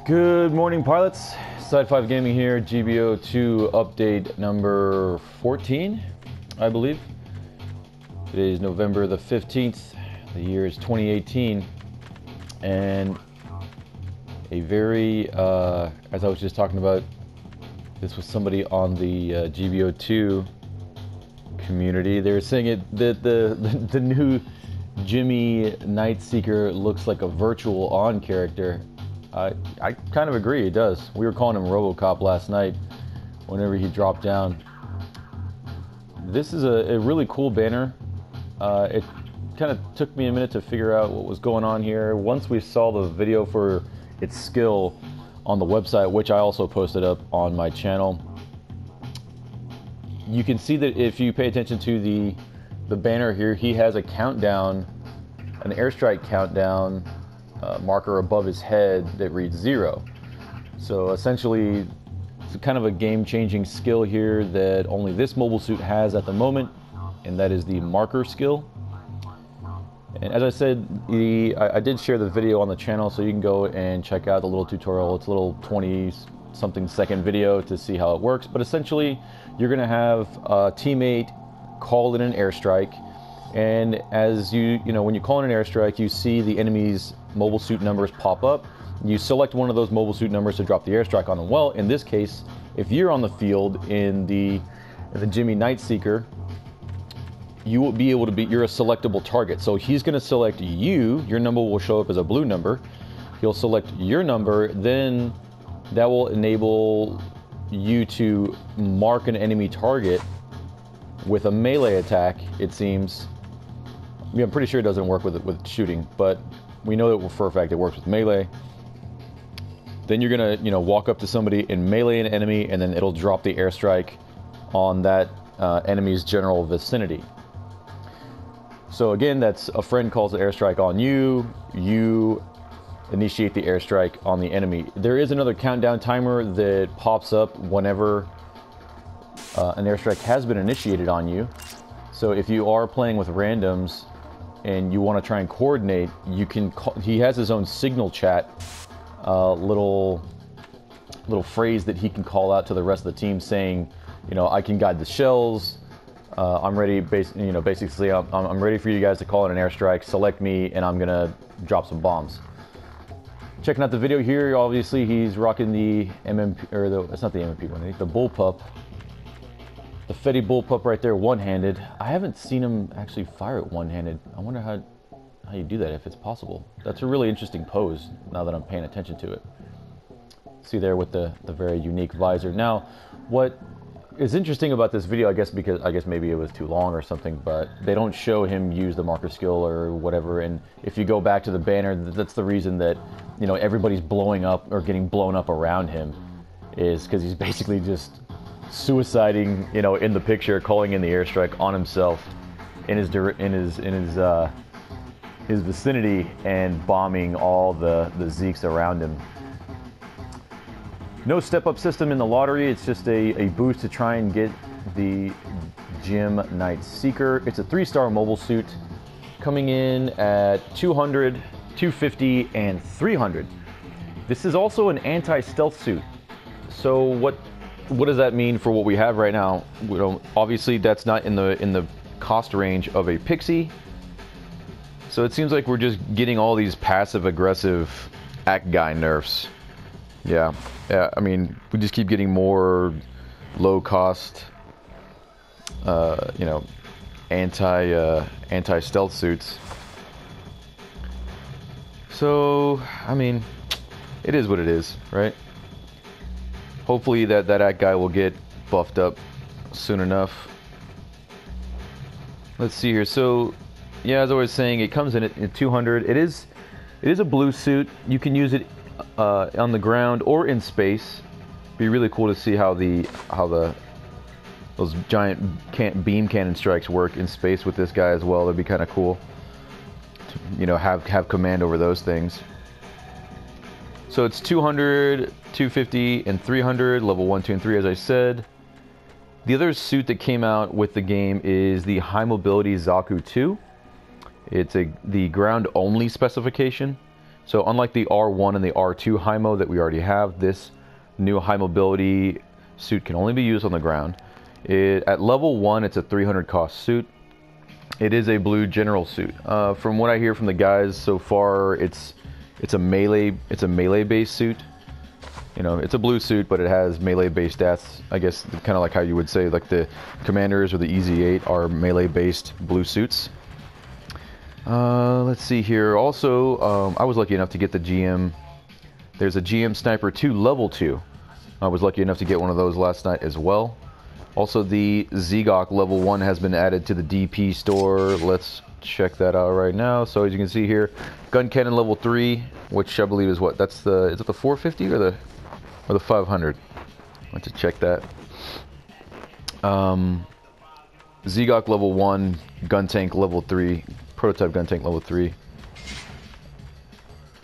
Good morning, pilots. Side 5 Gaming here, GBO2 update number 14, I believe. Today is November the 15th. The year is 2018. And a very, as I was just talking about, this was somebody on the GBO2 community. They were saying that the new Jimmy Nightseeker looks like a virtual On character. I kind of agree, it does. We were calling him RoboCop last night whenever he dropped down. This is a really cool banner. It kind of took me a minute to figure out what was going on here. Once we saw the video for its skill on the website, which I also posted up on my channel, you can see that if you pay attention to the banner here, he has a countdown, an airstrike countdown marker above his head that reads 0. So essentially, it's kind of a game-changing skill here that only this mobile suit has at the moment, and that is the marker skill. And as I said, I did share the video on the channel, so you can go and check out the little tutorial. It's a little 20-something second video to see how it works. But essentially, you're going to have a teammate call in an airstrike, and as when you call in an airstrike, you see the enemy's mobile suit numbers pop up. You select one of those mobile suit numbers to drop the airstrike on them. Well, in this case, if you're on the field in the Jimmy Nightseeker, you will be able to you're a selectable target. So he's going to select you. Your number will show up as a blue number. He'll select your number, then that will enable you to mark an enemy target with a melee attack, it seems. I mean, I'm pretty sure it doesn't work with shooting, but we know that for a fact it works with melee. Then you're gonna, walk up to somebody and melee an enemy, and then it'll drop the airstrike on that enemy's general vicinity. So again, that's a friend calls the airstrike on you, you initiate the airstrike on the enemy. There is another countdown timer that pops up whenever an airstrike has been initiated on you. So if you are playing with randoms and you want to try and coordinate, you can he has his own signal chat, little phrase that he can call out to the rest of the team saying, I can guide the shells, I'm ready, basically I'm ready for you guys to call in an airstrike, select me, and I'm gonna drop some bombs. Checking out the video here, obviously he's rocking the MMP, or it's not the MMP one, the bullpup. The Fetty bullpup right there, one-handed. I haven't seen him actually fire it one-handed. I wonder how you do that, if it's possible. That's a really interesting pose, now that I'm paying attention to it. See there with the very unique visor. Now, what is interesting about this video, I guess maybe it was too long or something, but they don't show him use the marker skill or whatever, and if you go back to the banner, that's the reason that, everybody's blowing up or getting blown up around him, is because he's basically just suiciding, in the picture, calling in the airstrike on himself in his vicinity and bombing all the Zeeks around him. No step-up system in the lottery. It's just a boost to try and get the Jim Nightseeker. It's a 3-star mobile suit coming in at 200, 250, and 300. This is also an anti-stealth suit. So what does that mean for what we have right now? Obviously, that's not in the cost range of a Pixie. So it seems like we're just getting all these passive-aggressive act guy nerfs. Yeah. I mean, we just keep getting more low-cost, anti-stealth suits. So, I mean, it is what it is, right? Hopefully that act guy will get buffed up soon enough. Let's see here. So, yeah, as I was saying, it comes in at 200. It is a blue suit. You can use it on the ground or in space. Be really cool to see how those giant beam cannon strikes work in space with this guy as well. That'd be kind of cool to, have command over those things. So it's 200, 250, and 300, level 1, 2, and 3, as I said. The other suit that came out with the game is the High Mobility Zaku 2. It's the ground-only specification. So unlike the R1 and the R2 HiMo that we already have, this new high mobility suit can only be used on the ground. At level 1, it's a 300 cost suit. It is a blue general suit. From what I hear from the guys so far, it's a melee based suit. You know, it's a blue suit, but it has melee based stats. I guess kind of like how you would say like the commanders or the EZ8 are melee based blue suits. Let's see here. Also, I was lucky enough to get the GM. There's a GM Sniper 2 level 2. I was lucky enough to get one of those last night as well. Also, the Zegok level 1 has been added to the DP store. Let's check that out right now. So as you can see here, gun cannon level 3, which I believe is what? That's the, is it the 450 or the 500? I want to check that. Zegok level 1, gun tank level 3, prototype gun tank level 3.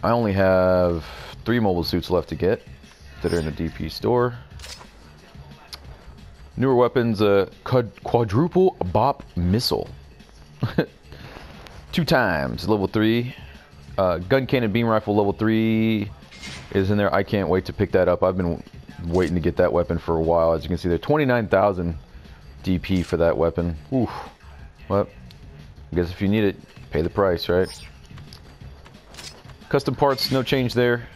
I only have 3 mobile suits left to get that are in the DP store. Newer weapons, quadruple bop missile. 2 times, level 3. Gun cannon beam rifle level 3 is in there. I can't wait to pick that up. I've been waiting to get that weapon for a while. As you can see there, 29,000 DP for that weapon. Oof. Well, I guess if you need it, pay the price, right? Custom parts, no change there.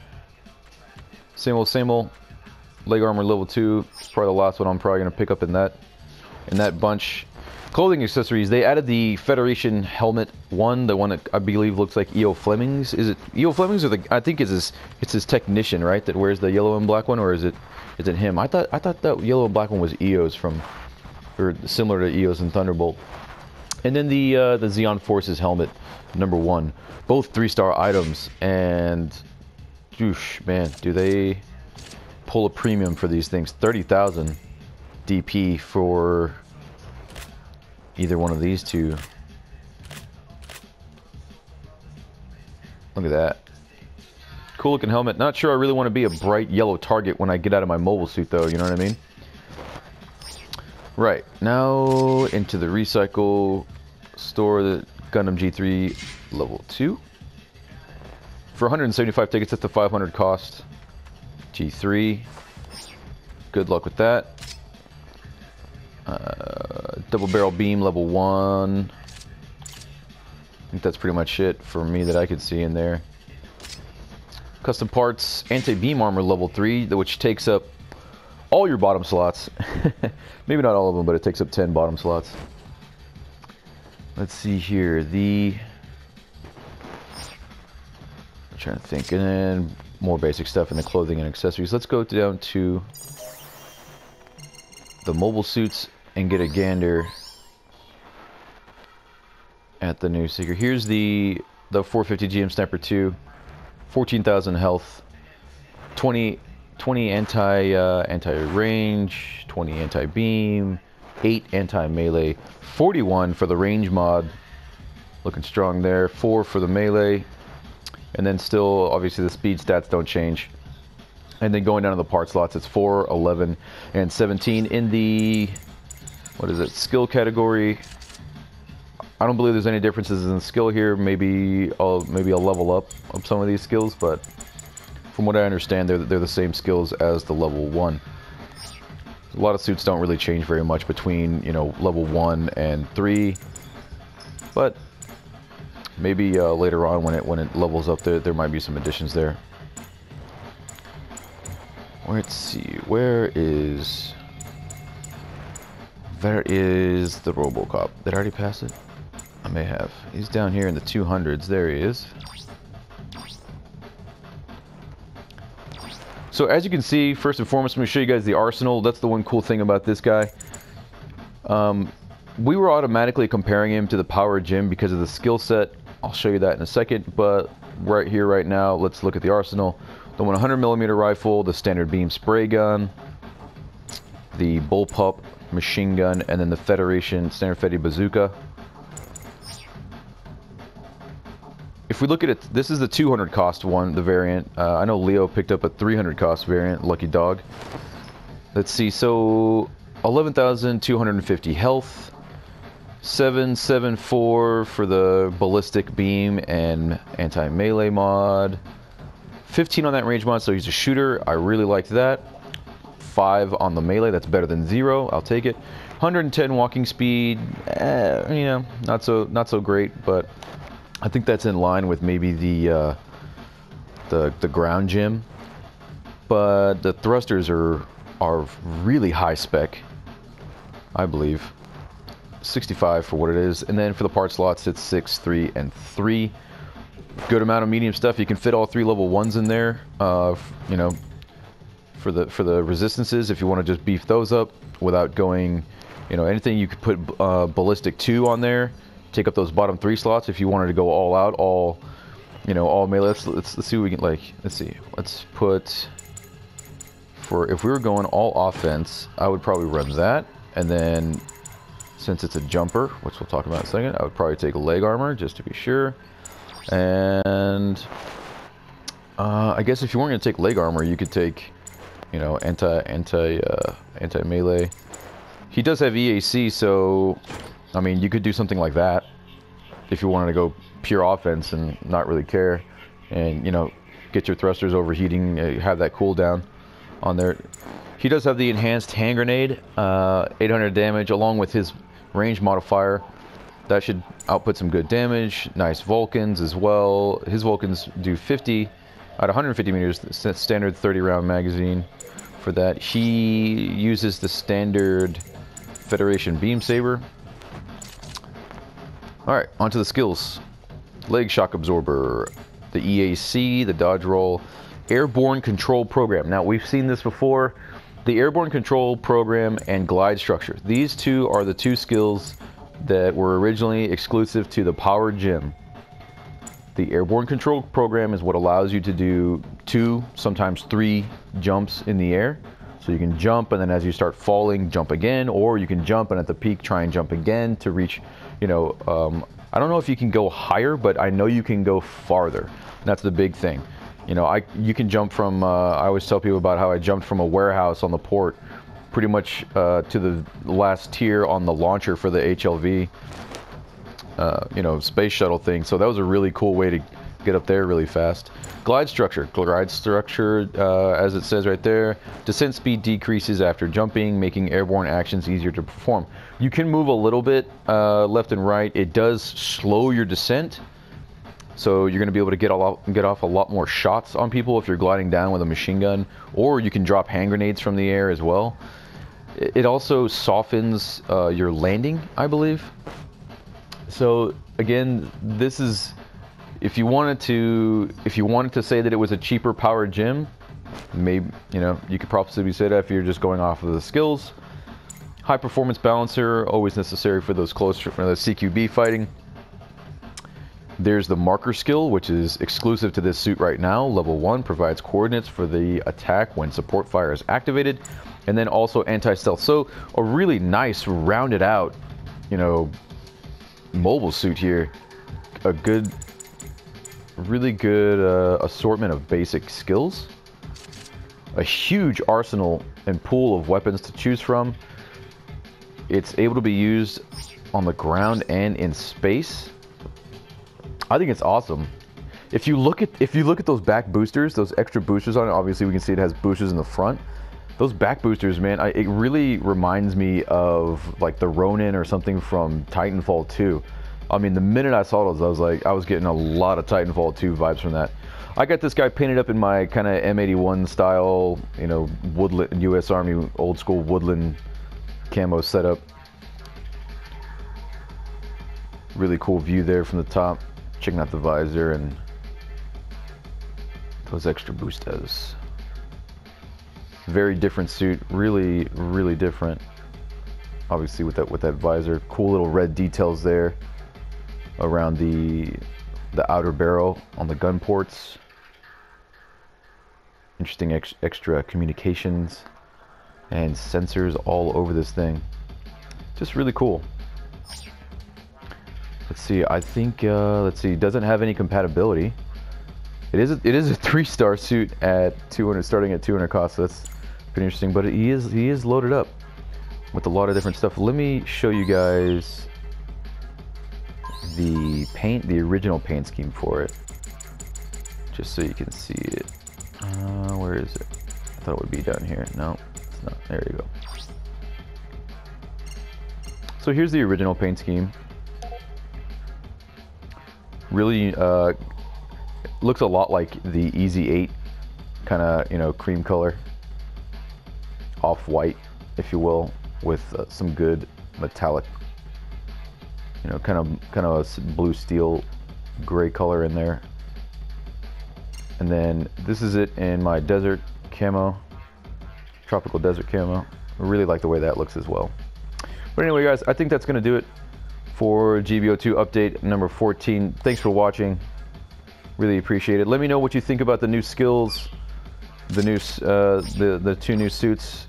Same old. Leg armor level 2. It's probably the last one I'm probably going to pick up in that bunch. Clothing accessories, they added the Federation helmet 1, the one that I believe looks like E.O. Fleming's. Is it E.O. Fleming's or I think it's his technician, right, that wears the yellow and black one, or is it him? I thought that yellow and black one was E.O.'s or similar to E.O.'s and Thunderbolt. And then the Zeon Forces helmet number 1, both 3-star items, and man, do they pull a premium for these things. 30,000 DP for either one of these two. Look at that. Cool looking helmet. Not sure I really want to be a bright yellow target when I get out of my mobile suit though, you know what I mean? Right, now into the recycle store, the Gundam G3 level 2. For 175 tickets, that's the 500 cost. G3. Good luck with that. Double barrel beam level 1. I think that's pretty much it for me that I could see in there. Custom parts, anti-beam armor level 3, which takes up all your bottom slots. Maybe not all of them, but it takes up 10 bottom slots. Let's see here. I'm trying to think. And then more basic stuff in the clothing and accessories. Let's go down to the mobile suits and get a gander at the new sticker. Here's the 450 GM Sniper 2, 14,000 health, 20 anti-range, 20 anti-beam, 8 anti-melee, 41 for the range mod, looking strong there, 4 for the melee, and then still obviously the speed stats don't change. And then going down to the part slots, it's 4, 11, and 17 in the, what is it, skill category. I don't believe there's any differences in skill here. Maybe I'll level up of some of these skills, but from what I understand, they're the same skills as the level 1. A lot of suits don't really change very much between, you know, level 1 and 3, but maybe later on when it levels up, there might be some additions there. Let's see, where is the RoboCop? Did I already pass it? I may have. He's down here in the 200s. There he is. So as you can see, first and foremost, I'm going to show you guys the arsenal. That's the one cool thing about this guy. We were automatically comparing him to the Power Gym because of the skill set. I'll show you that in a second, but right here, right now, let's look at the arsenal. The 100mm rifle, the standard beam spray gun, the bullpup machine gun, and then the Federation standard Fedi bazooka. If we look at it, this is the 200 cost one, the variant. I know Leo picked up a 300 cost variant, lucky dog. Let's see, so 11,250 health, 774 for the ballistic beam and anti-melee mod, 15 on that range mod, so he's a shooter. I really liked that. 5 on the melee, that's better than 0. I'll take it. 110 walking speed, you know, not so great, but I think that's in line with maybe the ground gym. But the thrusters are really high spec, I believe. 65 for what it is, and then for the part slots it's 6, 3, and 3. Good amount of medium stuff. You can fit all 3 level 1s in there. You know, for the resistances, if you want to just beef those up without going, you know, anything, you could put ballistic 2 on there. Take up those bottom 3 slots if you wanted to go all out, all, you know, all melee. Let's see what we can, like, let's see. Let's put, for if we were going all offense, I would probably run that, and then since it's a jumper, which we'll talk about in a second, I would probably take leg armor just to be sure. And I guess if you weren't going to take leg armor, you could take, you know, anti melee. He does have EAC, so I mean, you could do something like that if you wanted to go pure offense and not really care, and, you know, get your thrusters overheating, have that cooldown on there. He does have the enhanced hand grenade, 800 damage, along with his range modifier. That should output some good damage. Nice Vulcans as well. His Vulcans do 50 at 150 meters, standard 30-round magazine for that. He uses the standard Federation beam saber. Alright, onto the skills. Leg shock absorber, the EAC, the dodge roll, airborne control program. Now, we've seen this before. The airborne control program and glide structure. These two are the 2 skills that were originally exclusive to the power gym. The airborne control program is what allows you to do 2, sometimes 3 jumps in the air. So you can jump, and then as you start falling, jump again, or you can jump and at the peak try and jump again to reach, you know, I don't know if you can go higher, but I know you can go farther. That's the big thing. You know, you can jump from, I always tell people about how I jumped from a warehouse on the port pretty much to the last tier on the launcher for the HLV, you know, space shuttle thing. So that was a really cool way to get up there really fast. Glide structure. Glide structure, as it says right there, descent speed decreases after jumping, making airborne actions easier to perform. You can move a little bit left and right. It does slow your descent, so you're going to be able to get off a lot more shots on people if you're gliding down with a machine gun, or you can drop hand grenades from the air as well. It also softens your landing, I believe. So again, this is, if you wanted to say that it was a cheaper power gym, maybe, you know, you could probably say that if you're just going off of the skills. High performance balancer, always necessary for those close, for the CQB fighting. There's the marker skill, which is exclusive to this suit right now. Level 1 provides coordinates for the attack when support fire is activated, and then also anti-stealth. So a really nice, rounded out, you know, mobile suit here. A good, really good assortment of basic skills. A huge arsenal and pool of weapons to choose from. It's able to be used on the ground and in space. I think it's awesome. If you look at those back boosters, those extra boosters on it, obviously we can see it has boosters in the front. Those back boosters, man, it really reminds me of like the Ronin or something from Titanfall 2. I mean, the minute I saw those, I was getting a lot of Titanfall 2 vibes from that. I got this guy painted up in my kind of M81 style, you know, woodland, U.S. Army old school woodland camo setup. Really cool view there from the top. Checking out the visor and those extra boostos. Very different suit, really, really different. Obviously with that visor, cool little red details there around the outer barrel on the gun ports. Interesting extra communications and sensors all over this thing. Just really cool. Let's see, I think, let's see, it doesn't have any compatibility. It is a 3-star suit at 200, starting at 200 cost, so that's pretty interesting, but he is loaded up with a lot of different stuff. Let me show you guys the original paint scheme for it, just so you can see it. Where is it? I thought it would be down here. No, it's not. There you go. So here's the original paint scheme. Really looks a lot like the Easy 8 kind of, you know, cream color, off-white, if you will, with some good metallic, you know, kind of a blue steel gray color in there. And then this is it in my desert camo, tropical desert camo. I really like the way that looks as well. But anyway, guys, I think that's going to do it for GBO2 update number 14. Thanks for watching. Really appreciate it. Let me know what you think about the new skills, the new the 2 new suits.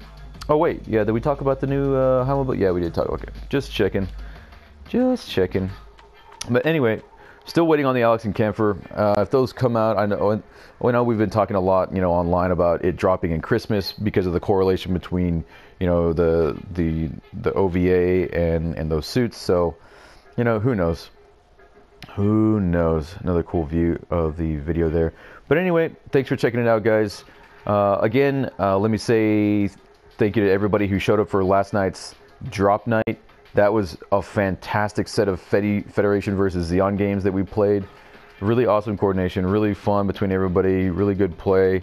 Oh wait, yeah, did we talk about the new HiMo? Yeah, we did talk. Okay, just checking. But anyway, still waiting on the Alex and Camphor. If those come out, I know we've been talking a lot, you know, online about it dropping in Christmas because of the correlation between, you know, the OVA and those suits. So, you know, who knows? Who knows? Another cool view of the video there. But anyway, thanks for checking it out, guys. Again, let me say thank you to everybody who showed up for last night's drop night. That was a fantastic set of Federation versus Xeon games that we played. Really awesome coordination, really fun between everybody, really good play.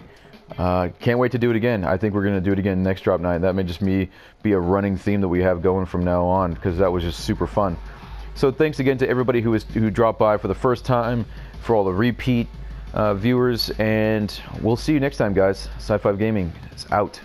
Can't wait to do it again. I think we're going to do it again next drop night. That may just be a running theme that we have going from now on, because that was just super fun. So thanks again to everybody who dropped by for the first time, for all the repeat viewers, and we'll see you next time, guys. Sci-Fi Gaming is out.